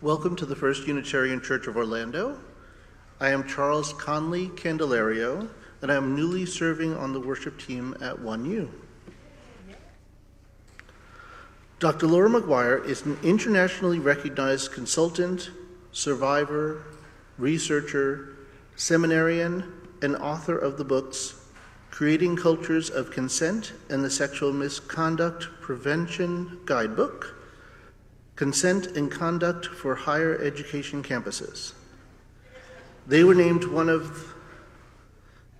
Welcome to the First Unitarian Church of Orlando. I am Charles Connelly-Candelario, and I am newly serving on the worship team at 1U. Dr. Laura McGuire is an internationally recognized consultant, survivor, researcher, seminarian, and author of the books Creating Cultures of Consent and the Sexual Misconduct Prevention Guidebook, Consent and Conduct for Higher Education Campuses. They were named one of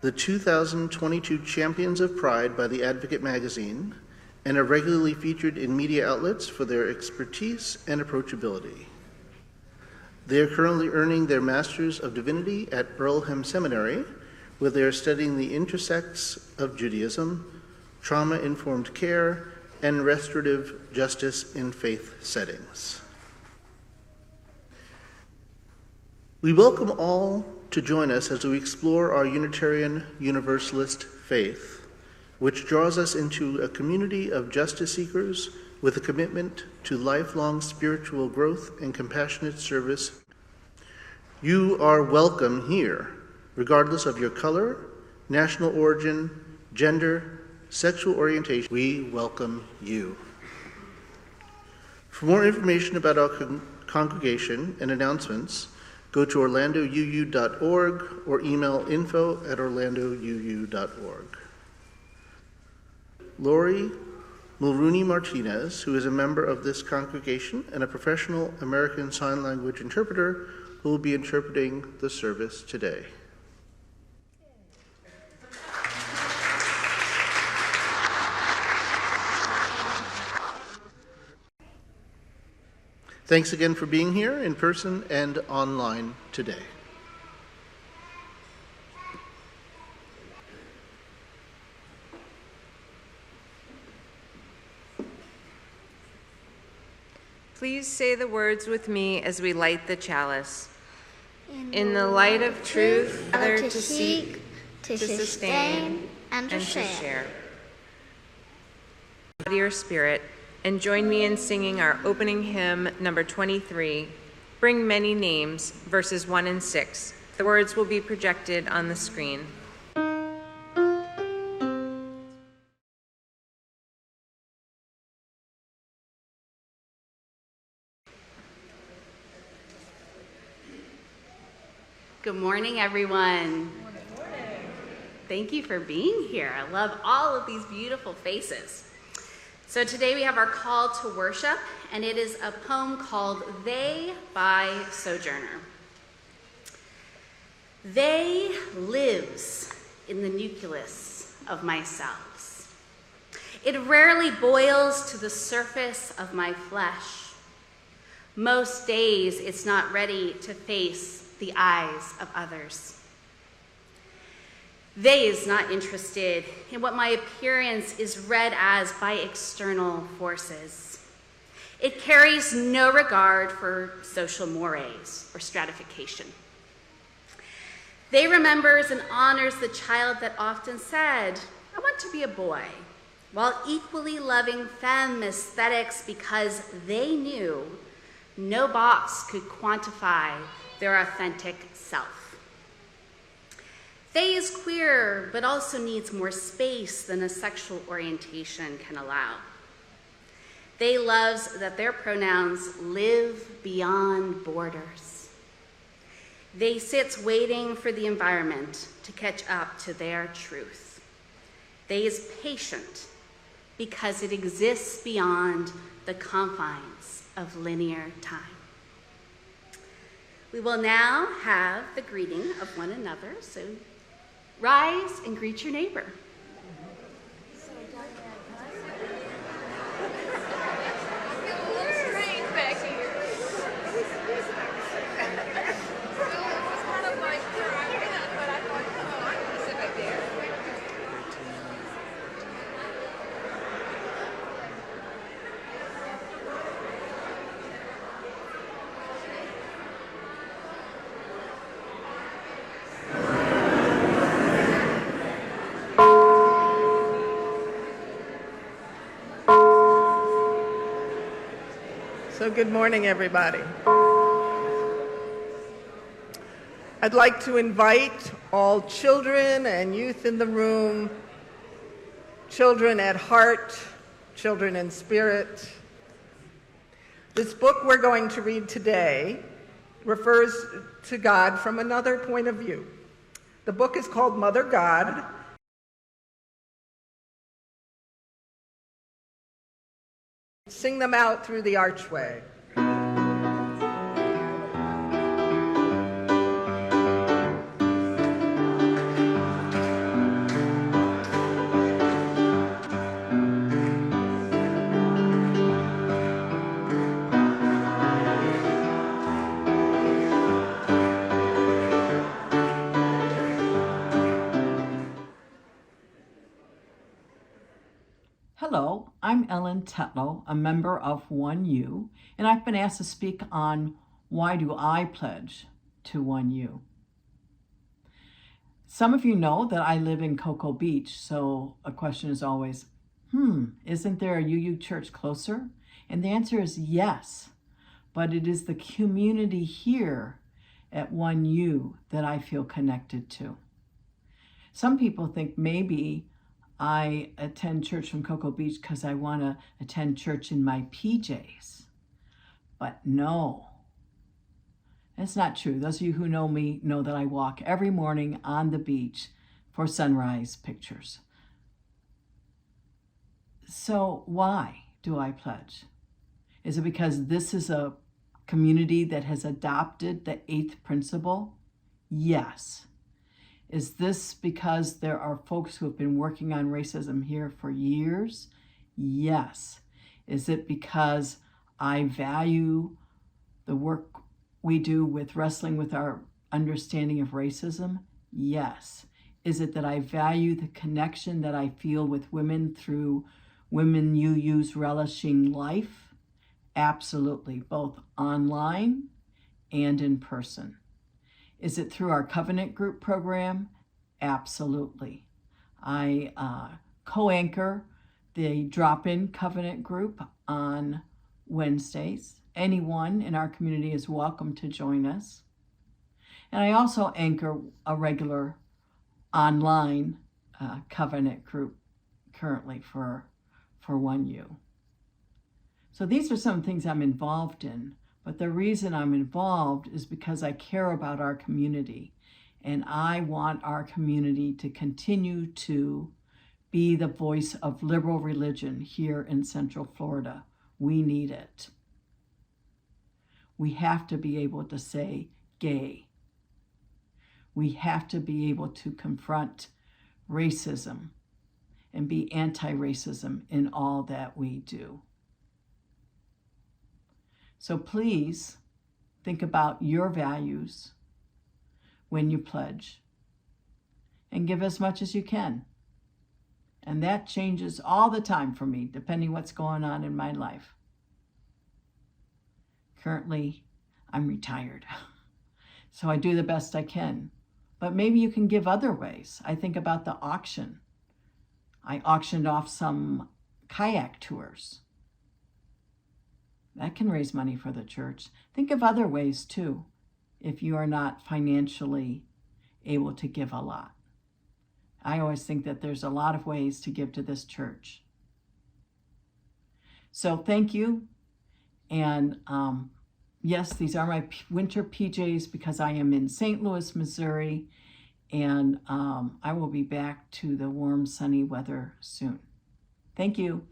the 2022 Champions of Pride by the Advocate magazine and are regularly featured in media outlets for their expertise and approachability. They are currently earning their Masters of Divinity at Earlham Seminary, where they are studying the intersects of Judaism, trauma-informed care, and restorative justice in faith settings. We welcome all to join us as we explore our Unitarian Universalist faith, which draws us into a community of justice seekers with a commitment to lifelong spiritual growth and compassionate service. You are welcome here, regardless of your color, national origin, gender, sexual orientation. We welcome you. For more information about our congregation and announcements, go to orlandouu.org or email info@orlandouu.org. Lori Mulrooney Martinez, who is a member of this congregation and a professional American Sign Language interpreter, who will be interpreting the service today. Thanks again for being here in person and online today. Please say the words with me as we light the chalice. In the light of truth, other to seek, to sustain, and to share. Body or spirit, and join me in singing our opening hymn, number 23, Bring Many Names, verses 1 and 6. The words will be projected on the screen. Good morning, everyone. Good morning. Thank you for being here. I love all of these beautiful faces. So today we have our call to worship, and it is a poem called They by Sojourner. They lives in the nucleus of my cells. It rarely boils to the surface of my flesh. Most days it's not ready to face the eyes of others. They is not interested in what my appearance is read as by external forces. It carries no regard for social mores or stratification. They remembers and honors the child that often said, I want to be a boy, while equally loving femme aesthetics because they knew no box could quantify their authentic self. They is queer, but also needs more space than a sexual orientation can allow. They loves that their pronouns live beyond borders. They sits waiting for the environment to catch up to their truth. They is patient because it exists beyond the confines of linear time. We will now have the greeting of one another, so rise and greet your neighbor. So good morning, everybody. I'd like to invite all children and youth in the room, children at heart, children in spirit. This book we're going to read today refers to God from another point of view. The book is called Mother God. Sing them out through the archway. Hello, I'm Ellen Tetlow, a member of 1U, and I've been asked to speak on why do I pledge to 1U. Some of you know that I live in Cocoa Beach, so a question is always, isn't there a UU church closer? And the answer is yes, but it is the community here at 1U that I feel connected to. Some people think maybe I attend church from Cocoa Beach because I want to attend church in my PJs. But no, that's not true. Those of you who know me know that I walk every morning on the beach for sunrise pictures. So why do I pledge? Is it because this is a community that has adopted the 8th principle? Yes. Is this because there are folks who have been working on racism here for years? Yes. Is it because I value the work we do with wrestling with our understanding of racism? Yes. Is it that I value the connection that I feel with women through Women UU's Relishing Life? Absolutely, both online and in person. Is it through our covenant group program? Absolutely. I co-anchor the drop-in covenant group on Wednesdays. Anyone in our community is welcome to join us. And I also anchor a regular online covenant group currently for 1U. So these are some things I'm involved in. But the reason I'm involved is because I care about our community, and I want our community to continue to be the voice of liberal religion here in Central Florida. We need it. We have to be able to say gay. We have to be able to confront racism and be anti-racism in all that we do. So please think about your values when you pledge and give as much as you can. And that changes all the time for me, depending what's going on in my life. Currently, I'm retired, so I do the best I can. But maybe you can give other ways. I think about the auction. I auctioned off some kayak tours. That can raise money for the church. Think of other ways too, if you are not financially able to give a lot. I always think that there's a lot of ways to give to this church. So thank you. And yes, these are my winter PJs because I am in St. Louis, Missouri, and I will be back to the warm, sunny weather soon. Thank you.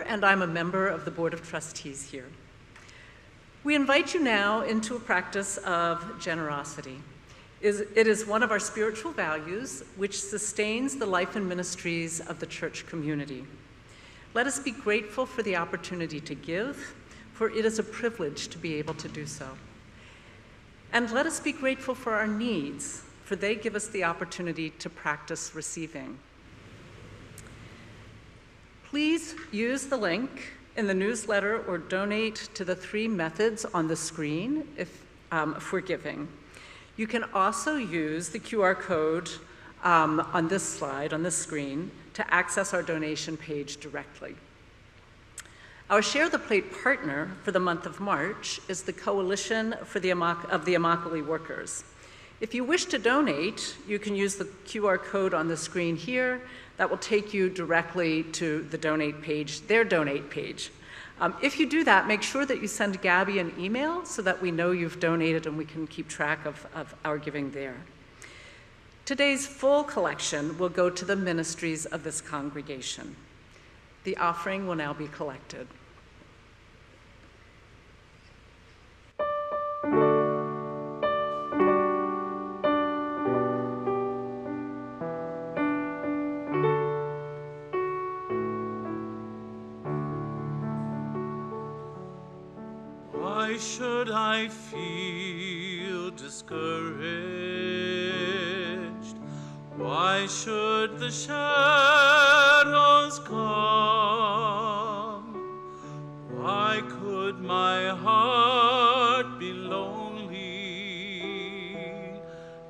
And I'm a member of the Board of Trustees here. We invite you now into a practice of generosity. It is one of our spiritual values which sustains the life and ministries of the church community. Let us be grateful for the opportunity to give, for it is a privilege to be able to do so. And let us be grateful for our needs, for they give us the opportunity to practice receiving. Please use the link in the newsletter or donate to the 3 methods on the screen for giving. You can also use the QR code on this slide, on this screen, to access our donation page directly. Our Share the Plate partner for the month of March is the Coalition of the Immokalee Workers. If you wish to donate, you can use the QR code on the screen here. That will take you directly to the donate page, their donate page. If you do that, make sure that you send Gabby an email so that we know you've donated and we can keep track of our giving there. Today's full collection will go to the ministries of this congregation. The offering will now be collected. Why should I feel discouraged? Why should the shadows come? Why could my heart be lonely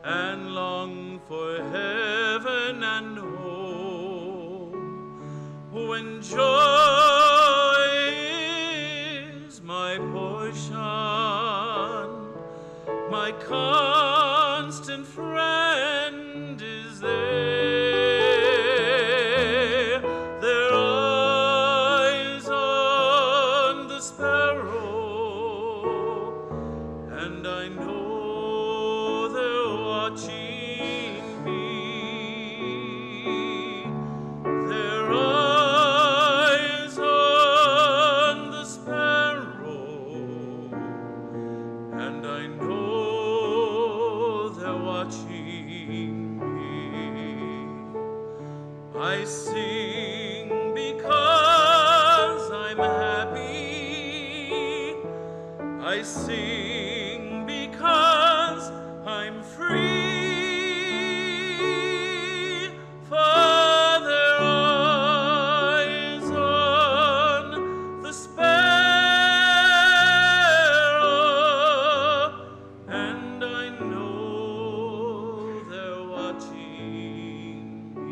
and long for heaven and home when joy is my portion, my constant friend is there. Their eyes on the sparrow, and I know they're watching me. Their eyes on the sparrow, and I know they're watching me. I sing because I'm happy. I sing because I'm free. For their eyes on the sparrow, and I know they're watching me.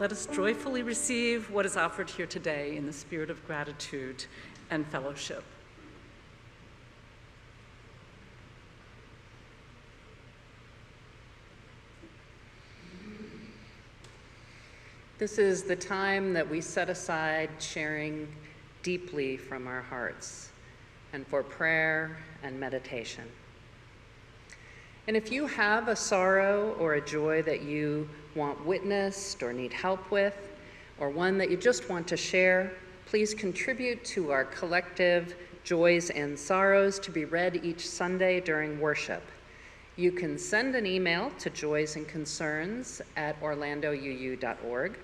Let us joyfully receive what is offered here today in the spirit of gratitude and fellowship. This is the time that we set aside sharing deeply from our hearts and for prayer and meditation. And if you have a sorrow or a joy that you want witnessed or need help with, or one that you just want to share, please contribute to our collective joys and sorrows to be read each Sunday during worship. You can send an email to joysandconcerns@orlandouu.org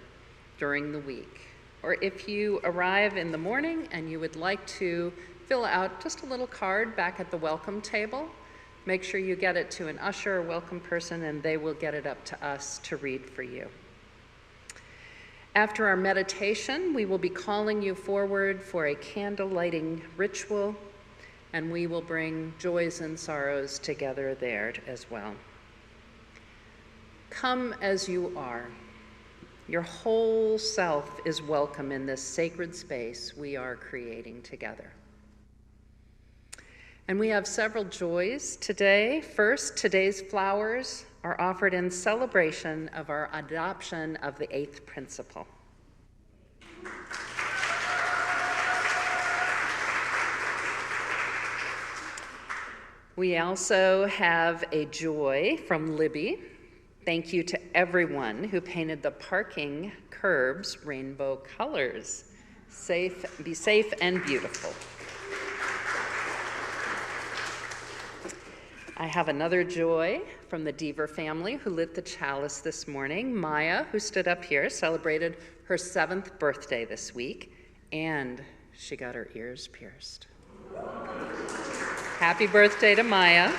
during the week. Or if you arrive in the morning and you would like to fill out just a little card back at the welcome table, make sure you get it to an usher or welcome person, and they will get it up to us to read for you. After our meditation, we will be calling you forward for a candle lighting ritual, and we will bring joys and sorrows together there as well. Come as you are. Your whole self is welcome in this sacred space we are creating together. And we have several joys today. First, today's flowers are offered in celebration of our adoption of the 8th principle. We also have a joy from Libby. Thank you to everyone who painted the parking curbs rainbow colors. Be safe and beautiful. I have another joy from the Deaver family who lit the chalice this morning. Maya, who stood up here, celebrated her 7th birthday this week, and she got her ears pierced. Happy birthday to Maya.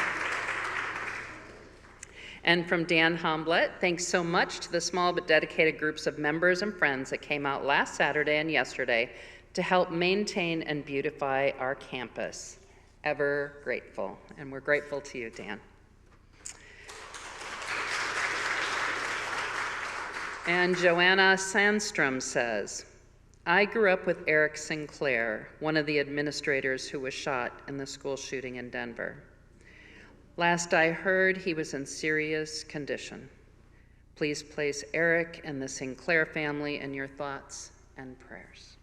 And from Dan Homblett, thanks so much to the small but dedicated groups of members and friends that came out last Saturday and yesterday to help maintain and beautify our campus. Ever grateful, and we're grateful to you, Dan. And Joanna Sandstrom says, I grew up with Eric Sinclair, one of the administrators who was shot in the school shooting in Denver. Last I heard, he was in serious condition. Please place Eric and the Sinclair family in your thoughts and prayers.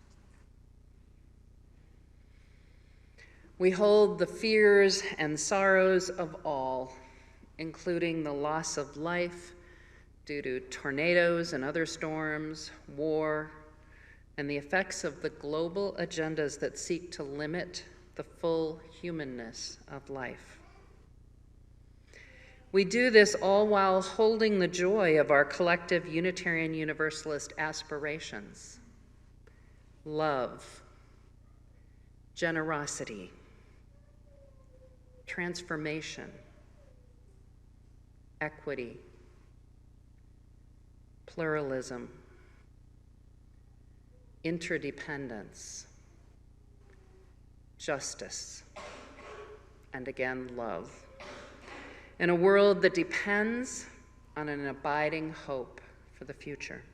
We hold the fears and sorrows of all, including the loss of life due to tornadoes and other storms, war, and the effects of the global agendas that seek to limit the full humanness of life. We do this all while holding the joy of our collective Unitarian Universalist aspirations: love, generosity, transformation, equity, pluralism, interdependence, justice, and again, love, in a world that depends on an abiding hope for the future.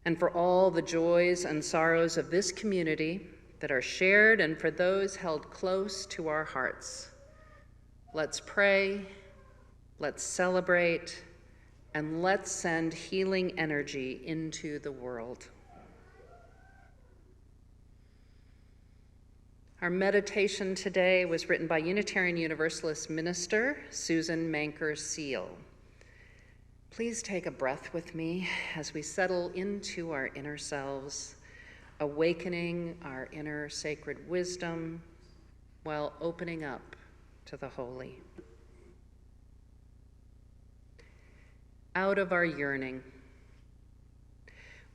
And for all the joys and sorrows of this community that are shared and for those held close to our hearts, let's pray, let's celebrate, and let's send healing energy into the world. Our meditation today was written by Unitarian Universalist minister Susan Manker Seal. Please take a breath with me as we settle into our inner selves, awakening our inner sacred wisdom while opening up to the holy. Out of our yearning,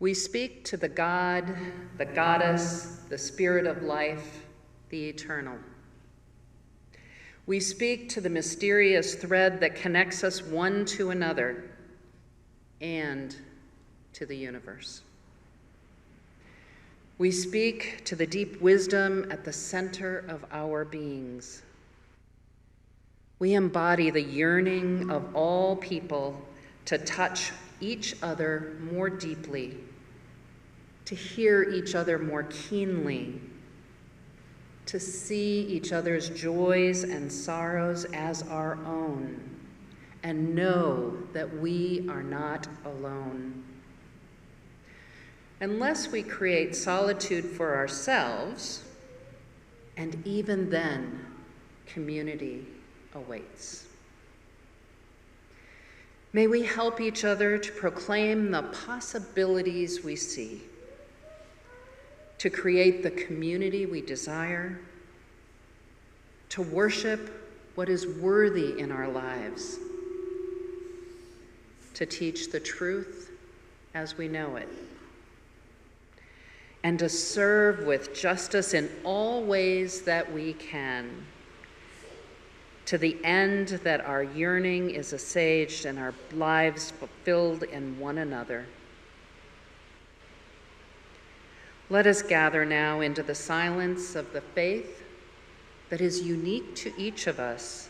we speak to the God, the goddess, the spirit of life, the eternal. We speak to the mysterious thread that connects us one to another and to the universe. We speak to the deep wisdom at the center of our beings. We embody the yearning of all people to touch each other more deeply, to hear each other more keenly, to see each other's joys and sorrows as our own, and know that we are not alone. Unless we create solitude for ourselves, and even then, community awaits. May we help each other to proclaim the possibilities we see, to create the community we desire, to worship what is worthy in our lives, to teach the truth as we know it, and to serve with justice in all ways that we can, to the end that our yearning is assuaged and our lives fulfilled in one another. Let us gather now into the silence of the faith that is unique to each of us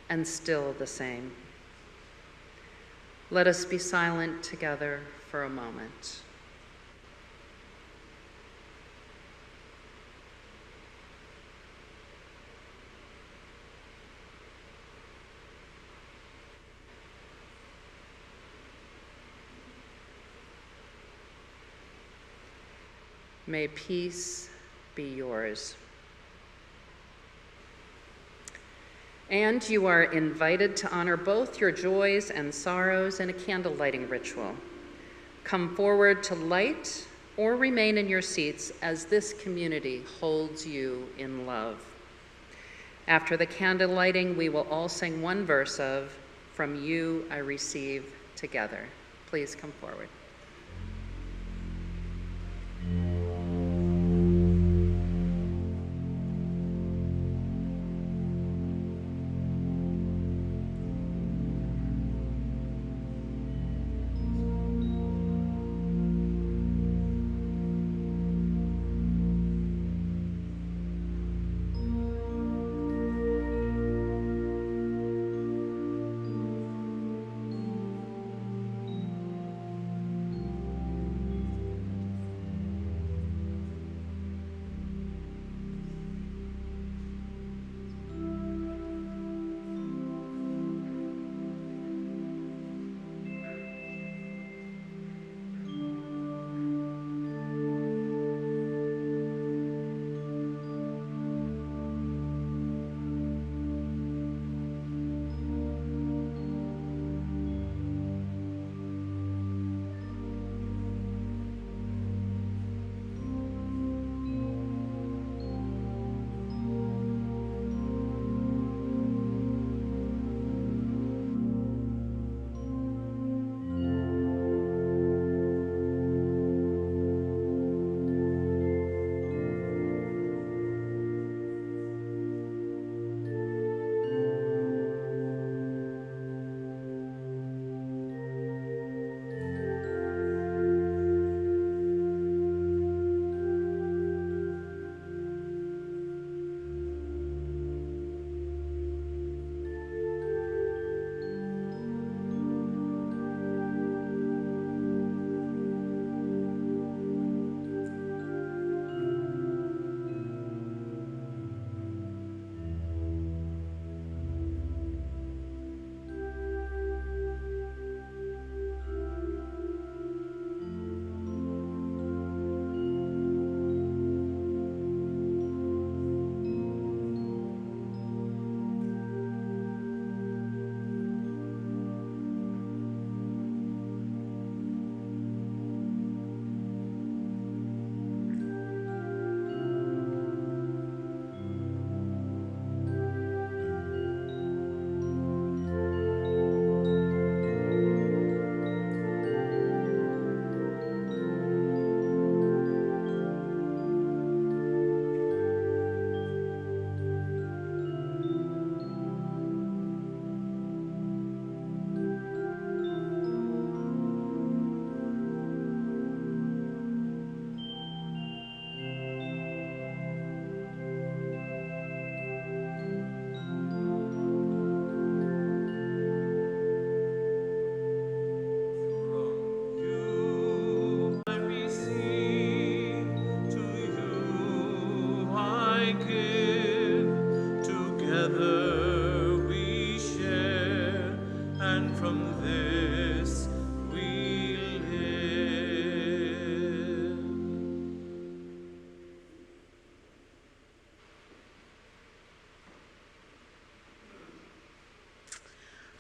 and still the same. Let us be silent together for a moment. May peace be yours. And you are invited to honor both your joys and sorrows in a candle lighting ritual. Come forward to light or remain in your seats as this community holds you in love. After the candle lighting, we will all sing one verse of From You I Receive together. Please come forward.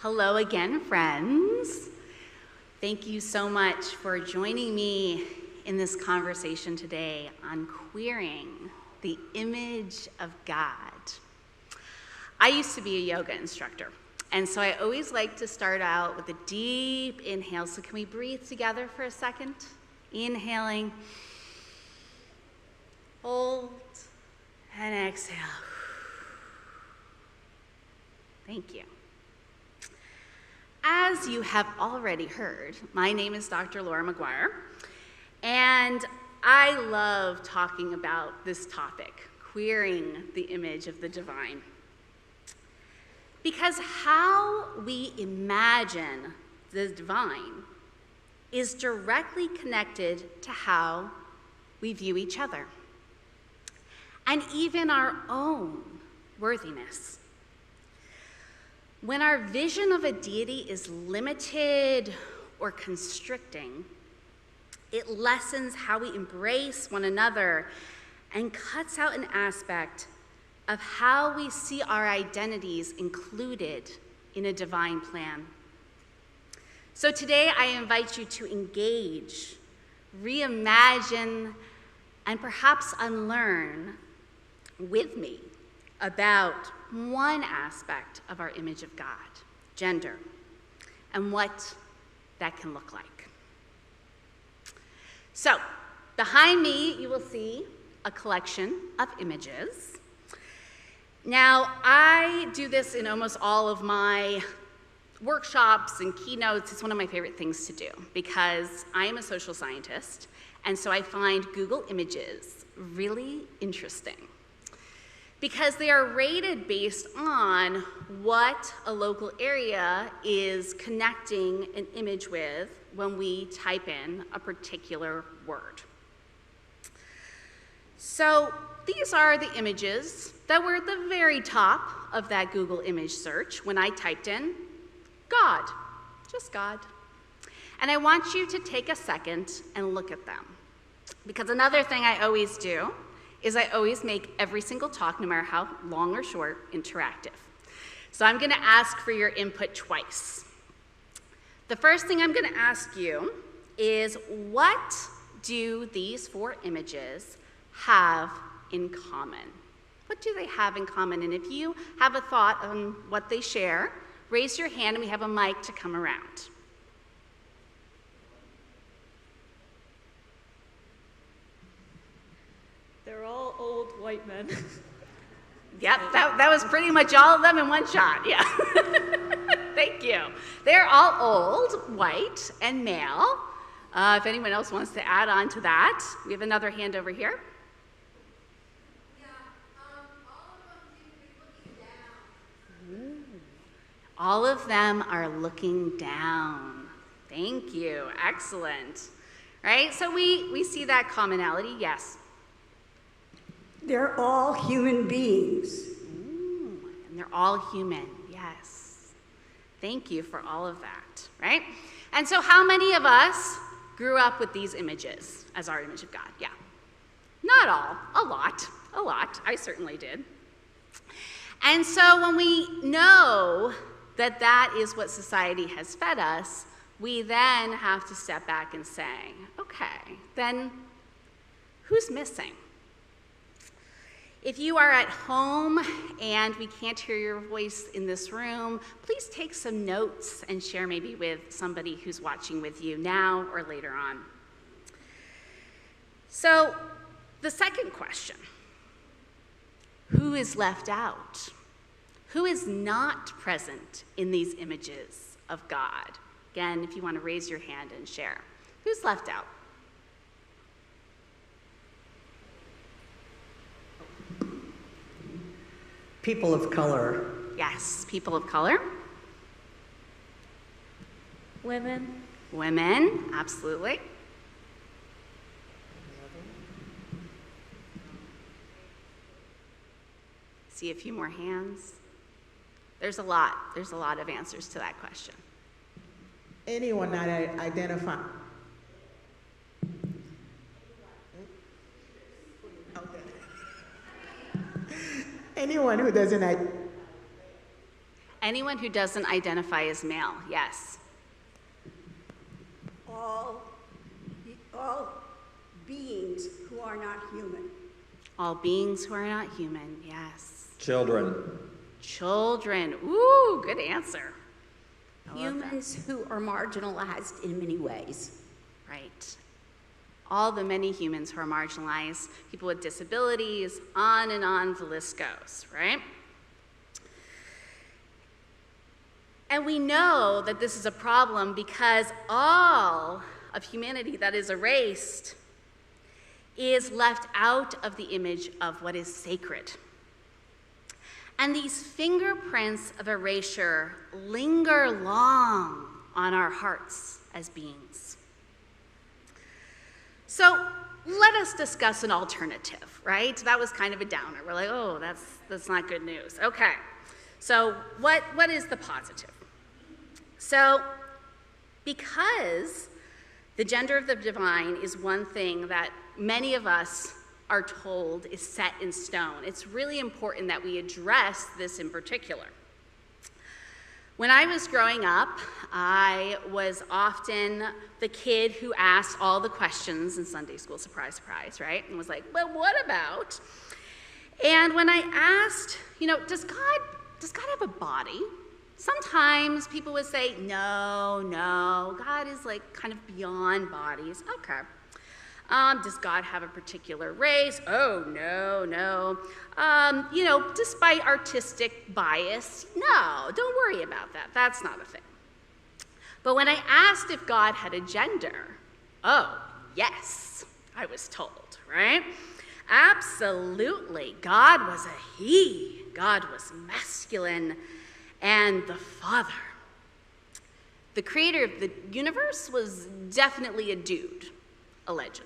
Hello again, friends. Thank you so much for joining me in this conversation today on queering the image of God. I used to be a yoga instructor, and so I always like to start out with a deep inhale. So can we breathe together for a second? Inhaling, hold, and exhale. Thank you. As you have already heard, my name is Dr. Laura McGuire, and I love talking about this topic, queering the image of the divine. Because how we imagine the divine is directly connected to how we view each other, and even our own worthiness. When our vision of a deity is limited or constricting, it lessens how we embrace one another and cuts out an aspect of how we see our identities included in a divine plan. So today I invite you to engage, reimagine, and perhaps unlearn with me about one aspect of our image of God, gender, and what that can look like. So, behind me, you will see a collection of images. Now, I do this in almost all of my workshops and keynotes. It's one of my favorite things to do because I am a social scientist, and so I find Google Images really interesting because they are rated based on what a local area is connecting an image with when we type in a particular word. So these are the images that were at the very top of that Google image search when I typed in God, just God. And I want you to take a second and look at them. Because another thing I always do is I always make every single talk, no matter how long or short, interactive. So I'm going to ask for your input twice. The first thing I'm going to ask you is, what do these 4 images have in common? What do they have in common? And if you have a thought on what they share, raise your hand and we have a mic to come around. They're all old white men. Yep, that was pretty much all of them in one shot, yeah. Thank you. They're all old, white, and male. If anyone else wants to add on to that, we have another hand over here. All of them are looking down. Thank you, excellent. Right, so we see that commonality, yes. They're all human beings. Ooh, and they're all human, yes. Thank you for all of that, right? And so how many of us grew up with these images as our image of God? Yeah, not all, a lot. I certainly did. And so when we know that that is what society has fed us, we then have to step back and say, okay, then who's missing? If you are at home and we can't hear your voice in this room, please take some notes and share maybe with somebody who's watching with you now or later on. So the second question, who is left out? Who is not present in these images of God? Again, if you want to raise your hand and share. Who's left out? People of color. Yes, people of color. Women. Women, absolutely. See a few more hands. There's a lot of answers to that question. Anyone not identify. Okay. Anyone who doesn't identify as male, yes. All beings who are not human. All beings who are not human, yes. Children. Children, ooh, good answer. Humans who are marginalized in many ways. Right. All the many humans who are marginalized, people with disabilities, on and on the list goes, right? And we know that this is a problem because all of humanity that is erased is left out of the image of what is sacred. And these fingerprints of erasure linger long on our hearts as beings. So let us discuss an alternative, right? That was kind of a downer. We're like, oh, that's not good news. Okay, so what is the positive? So because the gender of the divine is one thing that many of us are told is set in stone, it's really important that we address this in particular. When I was growing up, I was often the kid who asked all the questions in Sunday school, surprise, surprise, right? And was like, well, what about? And when I asked, does God have a body? Sometimes people would say, no, God is like kind of beyond bodies. Okay. Does God have a particular race? Oh, no. Despite artistic bias, no, don't worry about that. That's not a thing. But when I asked if God had a gender, oh, yes, I was told, right? Absolutely. God was a he. God was masculine and the Father. The creator of the universe was definitely a dude, allegedly.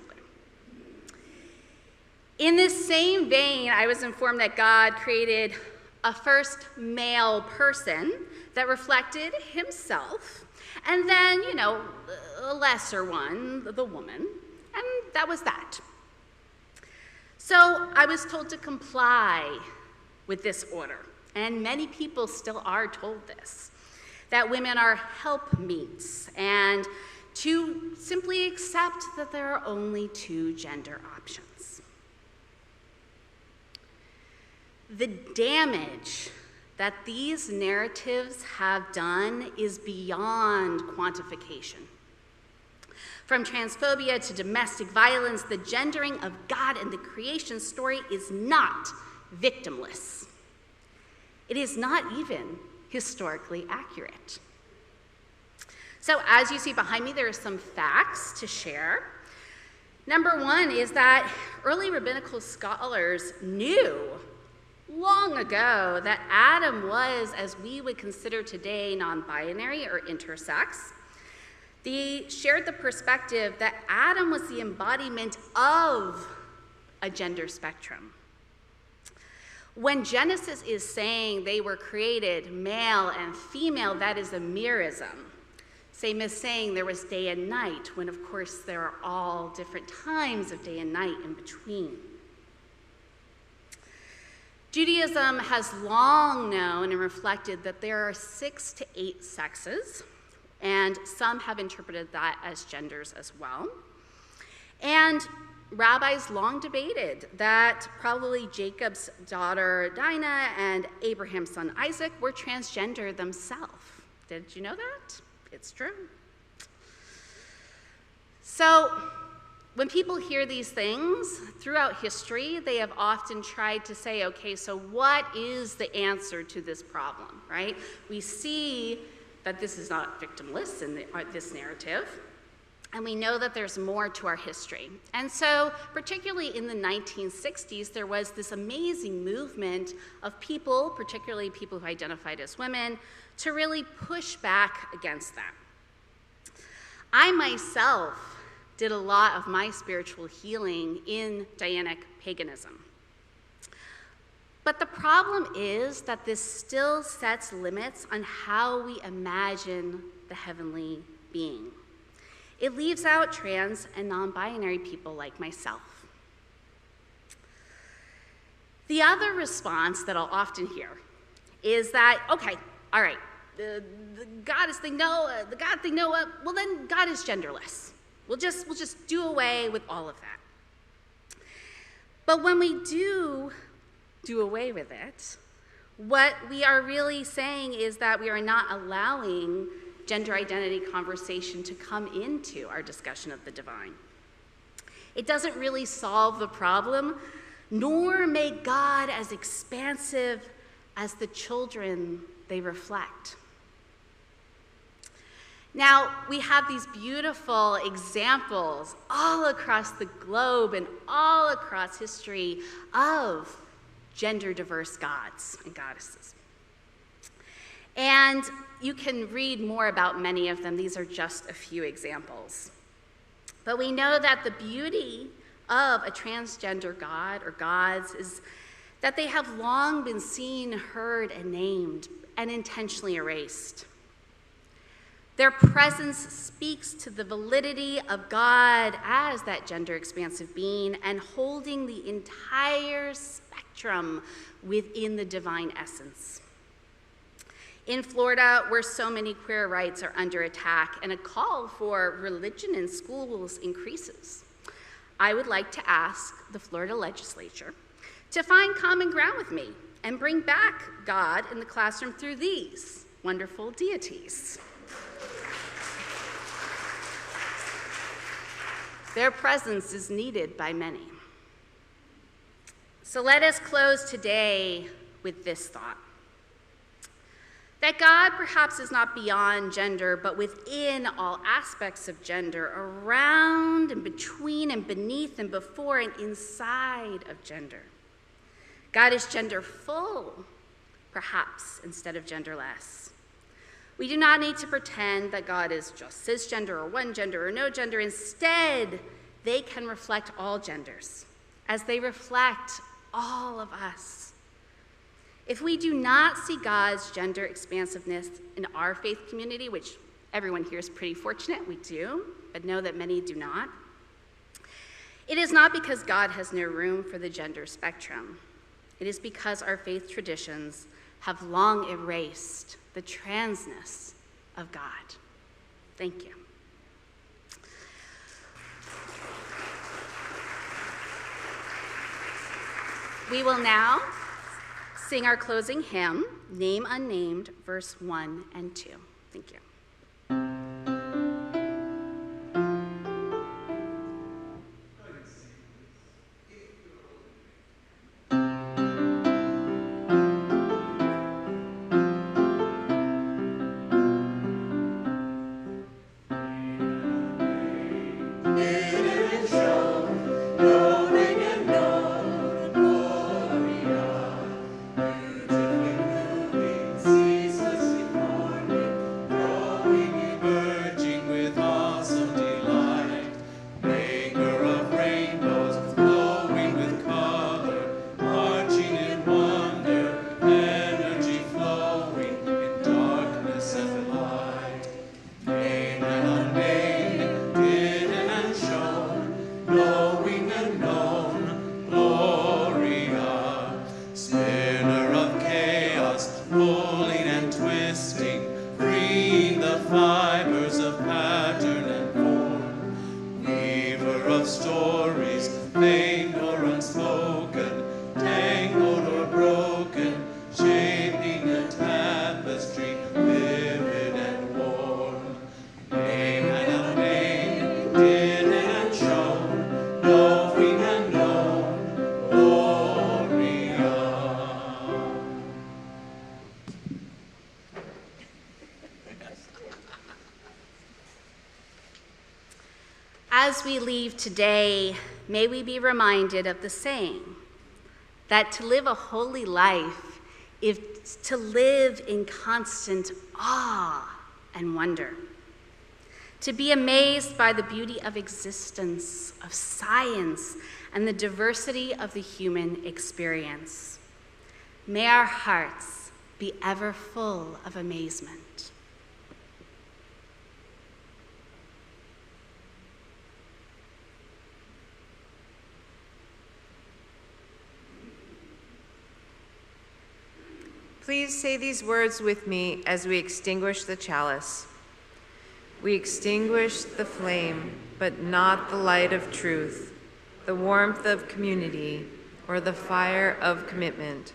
In this same vein, I was informed that God created a first male person that reflected himself, and then, a lesser one, the woman, and that was that. So I was told to comply with this order, and many people still are told this, that women are helpmeets, and to simply accept that there are only two gender options. The damage that these narratives have done is beyond quantification. From transphobia to domestic violence, the gendering of God and the creation story is not victimless. It is not even historically accurate. So as you see behind me, there are some facts to share. Number one is that early rabbinical scholars knew long ago that Adam was, as we would consider today, non-binary or intersex. They shared the perspective that Adam was the embodiment of a gender spectrum. When Genesis is saying they were created male and female, that is a merism. Same as saying there was day and night, when of course there are all different times of day and night in between. Judaism has long known and reflected that there are 6 to 8 sexes, and some have interpreted that as genders as well. And rabbis long debated that probably Jacob's daughter Dinah and Abraham's son Isaac were transgender themselves. Did you know that? It's true. So when people hear these things throughout history, they have often tried to say, okay, so what is the answer to this problem, right? We see that this is not victimless in this narrative, and we know that there's more to our history. And so, particularly in the 1960s, there was this amazing movement of people, particularly people who identified as women, to really push back against that. I myself did a lot of my spiritual healing in Dianic paganism. But the problem is that this still sets limits on how we imagine the heavenly being. It leaves out trans and non-binary people like myself. The other response that I'll often hear is that, okay, all right, the goddess thing, no, the God thing, no, well then God is genderless. We'll just do away with all of that. But when we do away with it, what we are really saying is that we are not allowing gender identity conversation to come into our discussion of the divine. It doesn't really solve the problem, nor make God as expansive as the children they reflect. Now, we have these beautiful examples all across the globe and all across history of gender-diverse gods and goddesses. And you can read more about many of them. These are just a few examples. But we know that the beauty of a transgender god or gods is that they have long been seen, heard, and named, and intentionally erased. Their presence speaks to the validity of God as that gender-expansive being and holding the entire spectrum within the divine essence. In Florida, where so many queer rights are under attack and a call for religion in schools increases, I would like to ask the Florida legislature to find common ground with me and bring back God in the classroom through these wonderful deities. Their presence is needed by many. So let us close today with this thought: that God perhaps is not beyond gender, but within all aspects of gender, around and between and beneath and before and inside of gender. God is genderFULL, perhaps, instead of genderLESS. We do not need to pretend that God is just cisgender or one gender or no gender. Instead, they can reflect all genders as they reflect all of us. If we do not see God's gender expansiveness in our faith community, which everyone here is pretty fortunate, we do, but know that many do not, it is not because God has no room for the gender spectrum. It is because our faith traditions have long erased the transness of God. Thank you. We will now sing our closing hymn, Name Unnamed, verse 1 and 2. Thank you. As we leave today, may we be reminded of the saying that to live a holy life is to live in constant awe and wonder, to be amazed by the beauty of existence, of science, and the diversity of the human experience. May our hearts be ever full of amazement. Please say these words with me as we extinguish the chalice. We extinguish the flame, but not the light of truth, the warmth of community, or the fire of commitment.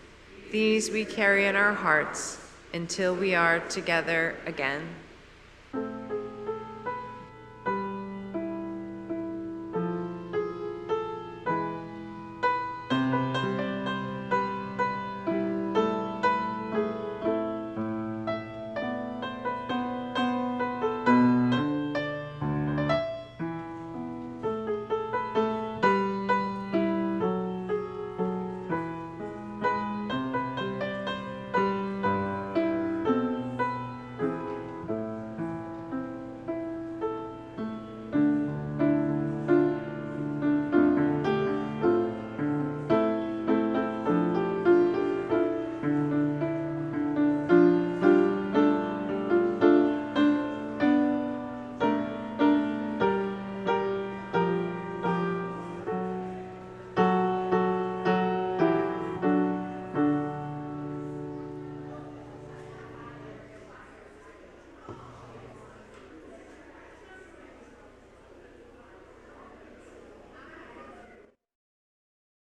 These we carry in our hearts until we are together again.